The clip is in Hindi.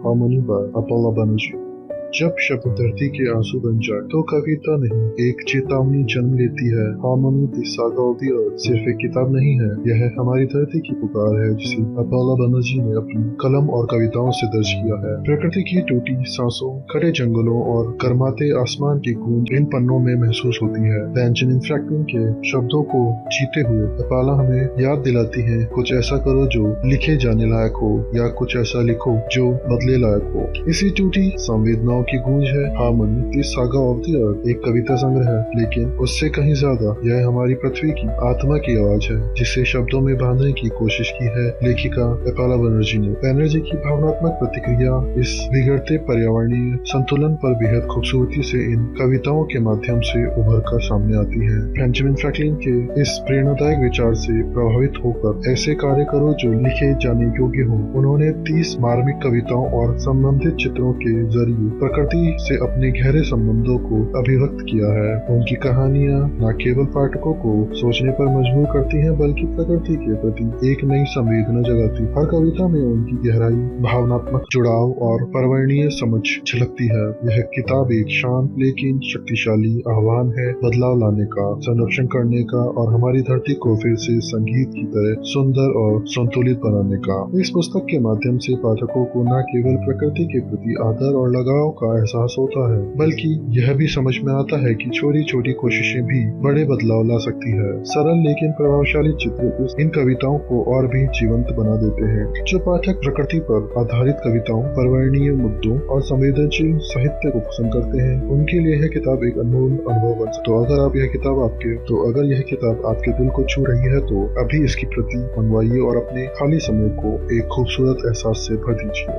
Harmony bye अपोला Banerjee. जब शब्द धरती के आंसू बन जाए तो कविता नहीं एक चेतावनी जन्म लेती है। Harmony the saga of the earth सिर्फ एक किताब नहीं है, यह हमारी धरती की पुकार है जिसे अपोला बनर्जी ने अपनी कलम और कविताओं से दर्ज किया है। प्रकृति की टूटी सांसों, खड़े जंगलों और गर्माते आसमान की गूंज इन पन्नों में महसूस होती है। बेंजामिन फ्रैंकलिन के शब्दों को जीते हुए अपोला हमें याद दिलाती है, कुछ ऐसा करो जो लिखे जाने लायक हो, या कुछ ऐसा लिखो जो बदले लायक हो। इसी टूटी संवेदनाओं की गूंज है harmony the saga of the earth, एक कविता संग्रह है, लेकिन उससे कहीं ज्यादा यह हमारी पृथ्वी की आत्मा की आवाज है जिसे शब्दों में बांधने की कोशिश की है लेखिका अपोला बनर्जी ने। बनर्जी की भावनात्मक प्रतिक्रिया इस बिगड़ते पर्यावरणीय संतुलन पर बेहद खूबसूरती से इन कविताओं के माध्यम से उभर कर सामने आती है। बेंजामिन फ्रैंकलिन के इस प्रेरणादायक विचार से प्रभावित होकर ऐसे कार्य करो जो लिखे जाने योग्य हो। उन्होंने 30 मार्मिक कविताओं और संबंधित चित्रों के जरिए प्रकृति से अपने गहरे संबंधों को अभिव्यक्त किया है। उनकी कहानियां न केवल पाठकों को सोचने पर मजबूर करती हैं, बल्कि प्रकृति के प्रति एक नई संवेदना जगाती। हर कविता में उनकी गहराई, भावनात्मक जुड़ाव और पर्यावरणीय समझ झलकती है। यह किताब एक शांत लेकिन शक्तिशाली आह्वान है, बदलाव लाने का, संरक्षण करने का और हमारी धरती को फिर से संगीत की तरह सुंदर और संतुलित बनाने का। इस पुस्तक के माध्यम से पाठकों को न केवल प्रकृति के प्रति आदर और लगाव का एहसास होता है, बल्कि यह भी समझ में आता है कि छोटी छोटी कोशिशें भी बड़े बदलाव ला सकती है। सरल लेकिन प्रभावशाली चित्र इन कविताओं को और भी जीवंत बना देते हैं। जो पाठक प्रकृति पर आधारित कविताओं, पर्यावरणीय मुद्दों और संवेदनशील साहित्य को पसंद करते हैं, उनके लिए यह किताब एक अनमोल अनुभव बन सकती है। तो अगर यह किताब आपके दिल को छू रही है तो अभी इसकी प्रति मंगवाइए और अपने खाली समय को एक खूबसूरत एहसास से भर दीजिए।